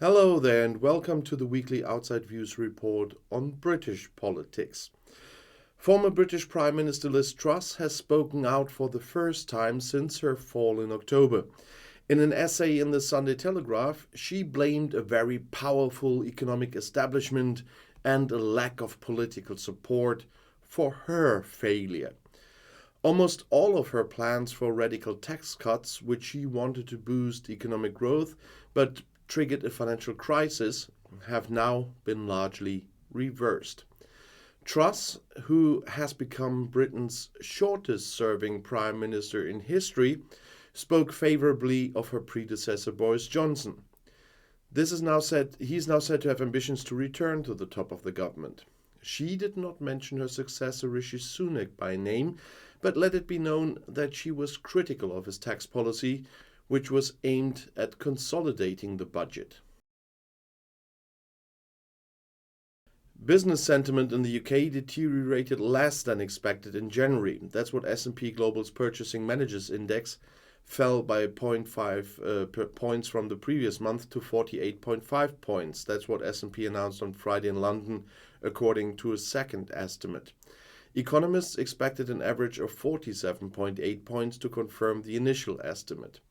Hello there, and welcome to the weekly Outside Views report on British politics. Former British Prime Minister Liz Truss has spoken out for the first time since her fall in October. In an essay in the Sunday Telegraph, she blamed a very powerful economic establishment and a lack of political support for her failure. Almost all of her plans for radical tax cuts, which she wanted to boost economic growth but triggered a financial crisis, have now been largely reversed. Truss, who has become Britain's shortest serving Prime Minister in history, spoke favorably of her predecessor Boris Johnson. He's now said to have ambitions to return to the top of the government. She did not mention her successor Rishi Sunak by name, but let it be known that she was critical of his tax policy, which was aimed at consolidating the budget. Business sentiment in the UK deteriorated less than expected in January. That's what S&P Global's Purchasing Managers Index fell by 0.5 points from the previous month to 48.5 points. That's what S&P announced on Friday in London, according to a second estimate. Economists expected an average of 47.8 points to confirm the initial estimate.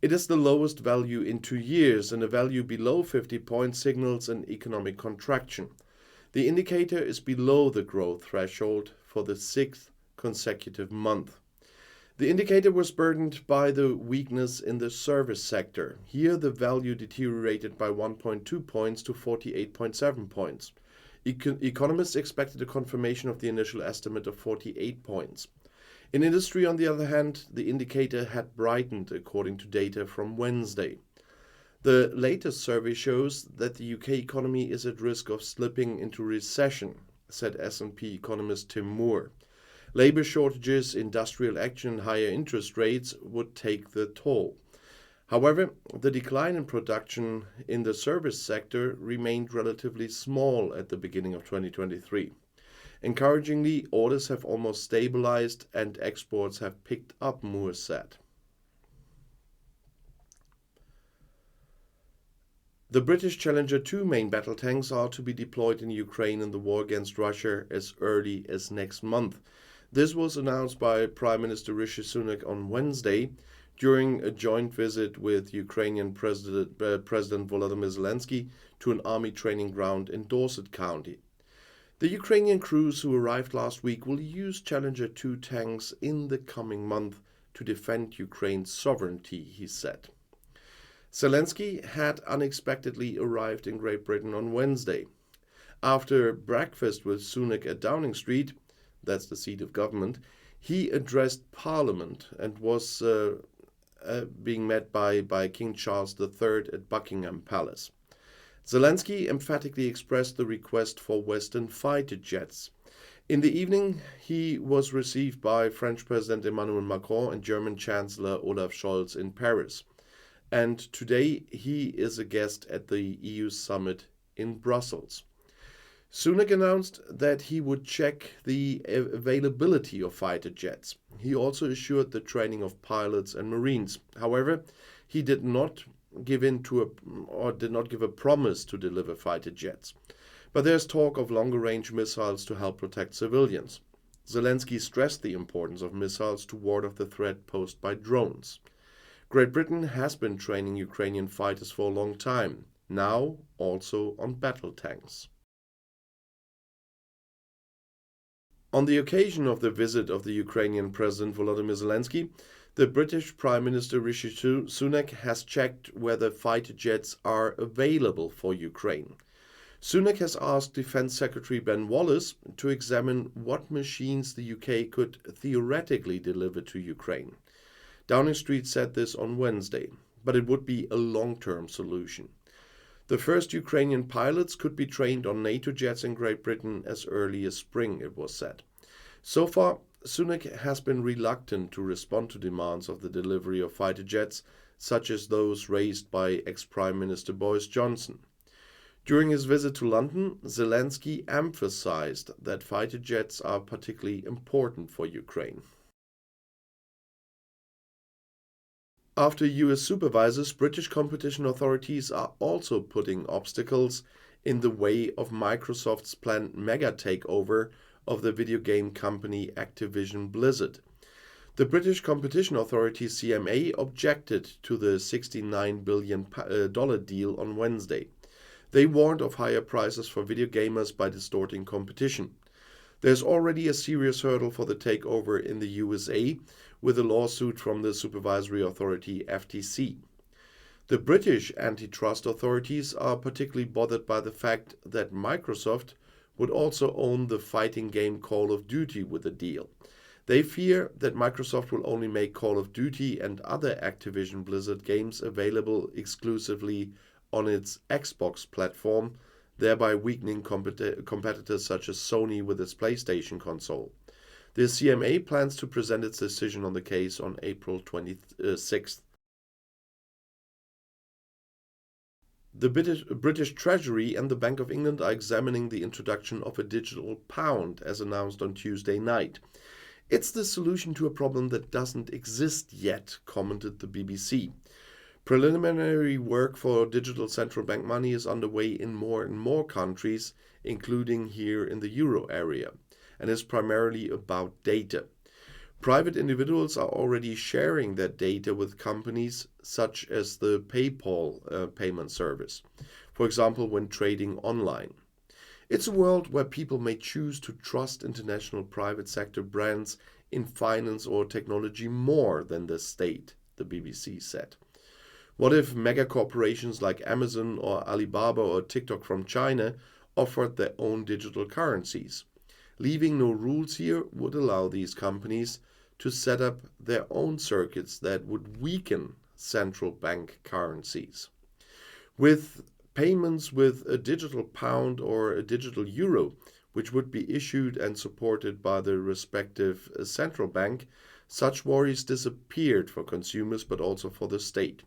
It is the lowest value in 2 years, and a value below 50 points signals an economic contraction. The indicator is below the growth threshold for the sixth consecutive month. The indicator was burdened by the weakness in the service sector. Here, the value deteriorated by 1.2 points to 48.7 points. Economists expected a confirmation of the initial estimate of 48 points. In industry, on the other hand, the indicator had brightened according to data from Wednesday. The latest survey shows that the UK economy is at risk of slipping into recession, said S&P economist Tim Moore. Labour shortages, industrial action, and higher interest rates would take the toll. However, the decline in production in the service sector remained relatively small at the beginning of 2023. Encouragingly, orders have almost stabilized and exports have picked up, Moore said. The British Challenger 2 main battle tanks are to be deployed in Ukraine in the war against Russia as early as next month. This was announced by Prime Minister Rishi Sunak on Wednesday during a joint visit with Ukrainian President Volodymyr Zelensky to an army training ground in Dorset County. The Ukrainian crews who arrived last week will use Challenger 2 tanks in the coming month to defend Ukraine's sovereignty, he said. Zelensky had unexpectedly arrived in Great Britain on Wednesday. After breakfast with Sunak at Downing Street, that's the seat of government, he addressed Parliament and was being met by King Charles III at Buckingham Palace. Zelensky emphatically expressed the request for Western fighter jets. In the evening, he was received by French President Emmanuel Macron and German Chancellor Olaf Scholz in Paris. And today he is a guest at the EU summit in Brussels. Sunak announced that he would check the availability of fighter jets. He also assured the training of pilots and Marines. However, he did not give a promise to deliver fighter jets. But there's talk of longer-range missiles to help protect civilians. Zelensky stressed the importance of missiles to ward off the threat posed by drones. Great Britain has been training Ukrainian fighters for a long time, now also on battle tanks. On the occasion of the visit of the Ukrainian President Volodymyr Zelensky, the British Prime Minister Rishi Sunak has checked whether fighter jets are available for Ukraine. Sunak has asked Defence Secretary Ben Wallace to examine what machines the UK could theoretically deliver to Ukraine. Downing Street said this on Wednesday, but it would be a long-term solution. The first Ukrainian pilots could be trained on NATO jets in Great Britain as early as spring, it was said. So far, Sunak has been reluctant to respond to demands of the delivery of fighter jets, such as those raised by ex-Prime Minister Boris Johnson. During his visit to London, Zelensky emphasized that fighter jets are particularly important for Ukraine. After US supervisors, British competition authorities are also putting obstacles in the way of Microsoft's planned mega takeover of the video game company Activision Blizzard. The British Competition Authority CMA objected to the $69 billion deal on Wednesday. They warned of higher prices for video gamers by distorting competition. There's already a serious hurdle for the takeover in the USA with a lawsuit from the supervisory authority FTC. The British antitrust authorities are particularly bothered by the fact that Microsoft would also own the fighting game Call of Duty with the deal. They fear that Microsoft will only make Call of Duty and other Activision Blizzard games available exclusively on its Xbox platform, thereby weakening competitors such as Sony with its PlayStation console. The CMA plans to present its decision on the case on April 26th. The British Treasury and the Bank of England are examining the introduction of a digital pound, as announced on Tuesday night. It's the solution to a problem that doesn't exist yet, commented the BBC. Preliminary work for digital central bank money is underway in more and more countries, including here in the euro area, and is primarily about data. Private individuals are already sharing their data with companies such as the PayPal payment service, for example, when trading online. It's a world where people may choose to trust international private sector brands in finance or technology more than the state, the BBC said. What if mega corporations like Amazon or Alibaba or TikTok from China offered their own digital currencies? Leaving no rules here would allow these companies to set up their own circuits that would weaken central bank currencies. With payments with a digital pound or a digital euro, which would be issued and supported by the respective central bank, such worries disappeared for consumers but also for the state.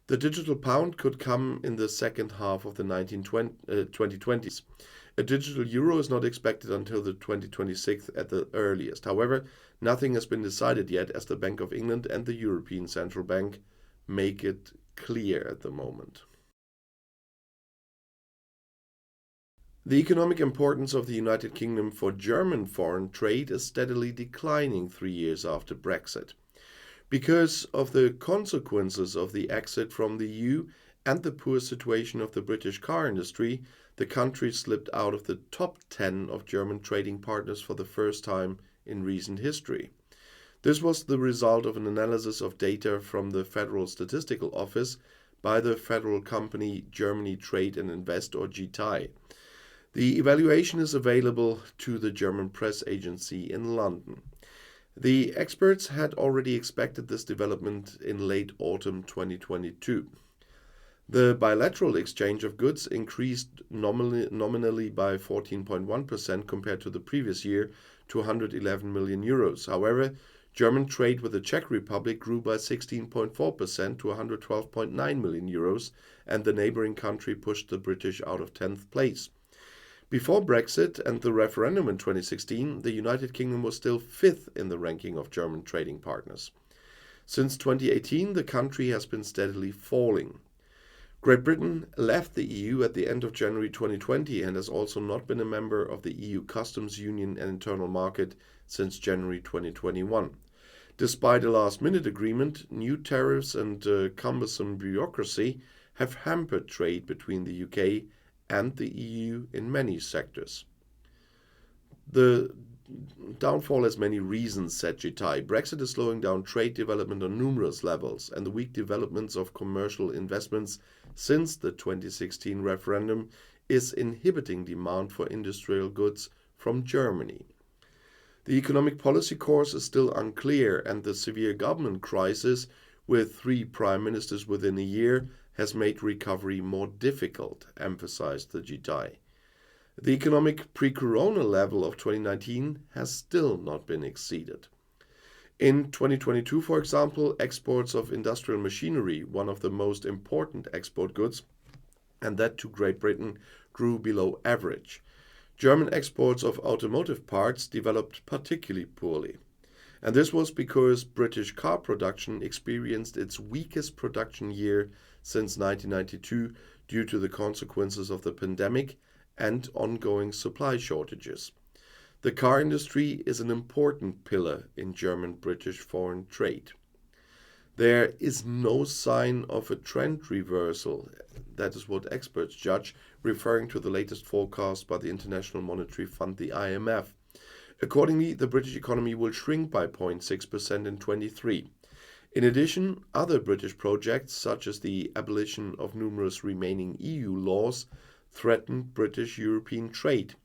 The digital pound could come in the second half of the 2020s. A digital euro is not expected until the 2026 at the earliest. However, nothing has been decided yet, as the Bank of England and the European Central Bank make it clear at the moment. The economic importance of the United Kingdom for German foreign trade is steadily declining 3 years after Brexit. Because of the consequences of the exit from the EU and the poor situation of the British car industry, the country slipped out of the top 10 of German trading partners for the first time in recent history. This was the result of an analysis of data from the Federal Statistical Office by the federal company Germany Trade and Invest, or GTI. The evaluation is available to the German press agency in London. The experts had already expected this development in late autumn 2022. The bilateral exchange of goods increased nominally by 14.1% compared to the previous year to 111 million euros. However, German trade with the Czech Republic grew by 16.4% to 112.9 million euros, and the neighboring country pushed the British out of 10th place. Before Brexit and the referendum in 2016, the United Kingdom was still 5th in the ranking of German trading partners. Since 2018, the country has been steadily falling. Great Britain left the EU at the end of January 2020 and has also not been a member of the EU Customs Union and Internal Market since January 2021. Despite a last-minute agreement, new tariffs and cumbersome bureaucracy have hampered trade between the UK and the EU in many sectors. The downfall has many reasons, said GTI. Brexit is slowing down trade development on numerous levels, and the weak developments of commercial investments since the 2016 referendum is inhibiting demand for industrial goods from Germany. The economic policy course is still unclear, and the severe government crisis, with 3 prime ministers within a year, has made recovery more difficult, emphasized the GTI. The economic pre-corona level of 2019 has still not been exceeded. In 2022, for example, exports of industrial machinery, one of the most important export goods, and that to Great Britain, grew below average. German exports of automotive parts developed particularly poorly. And this was because British car production experienced its weakest production year since 1992 due to the consequences of the pandemic and ongoing supply shortages. The car industry is an important pillar in German-British foreign trade. There is no sign of a trend reversal. That is what experts judge, referring to the latest forecast by the International Monetary Fund, the IMF. Accordingly, the British economy will shrink by 0.6% in 23. In addition, other British projects, such as the abolition of numerous remaining EU laws, threaten British-European trade.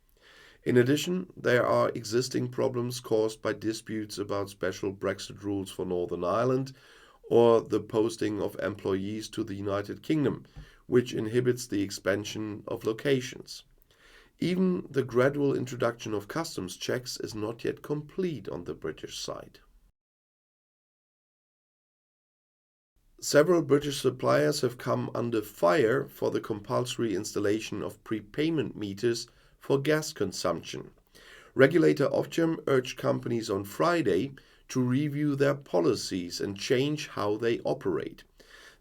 In addition, there are existing problems caused by disputes about special Brexit rules for Northern Ireland or the posting of employees to the United Kingdom, which inhibits the expansion of locations. Even the gradual introduction of customs checks is not yet complete on the British side. Several British suppliers have come under fire for the compulsory installation of prepayment meters for gas consumption. Regulator Ofgem urged companies on Friday to review their policies and change how they operate.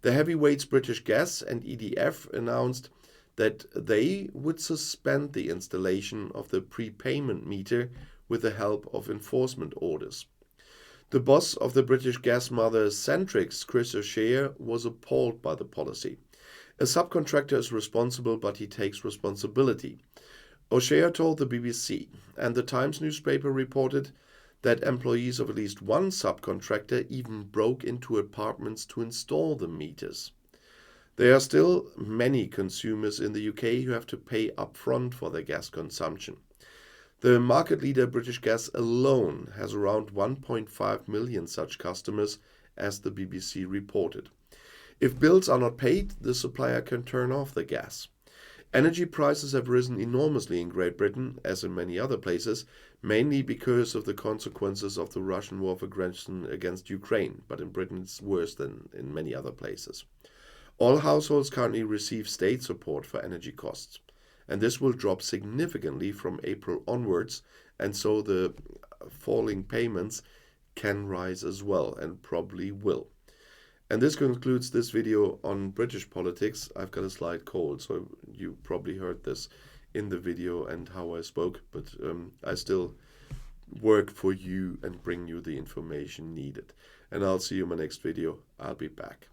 The heavyweights British Gas and EDF announced that they would suspend the installation of the prepayment meter with the help of enforcement orders. The boss of the British gas mother Centrix, Chris O'Shea, was appalled by the policy. A subcontractor is responsible, but he takes responsibility. O'Shea told the BBC, and the Times newspaper reported that employees of at least one subcontractor even broke into apartments to install the meters. There are still many consumers in the UK who have to pay upfront for their gas consumption. The market leader British Gas alone has around 1.5 million such customers, as the BBC reported. If bills are not paid, the supplier can turn off the gas. Energy prices have risen enormously in Great Britain, as in many other places, mainly because of the consequences of the Russian war of aggression against Ukraine, but in Britain it's worse than in many other places. All households currently receive state support for energy costs, and this will drop significantly from April onwards, and so the falling payments can rise as well, and probably will. And this concludes this video on British politics. I've got a slight cold, so you probably heard this in the video and how I spoke, but I still work for you and bring you the information needed. And I'll see you in my next video. I'll be back.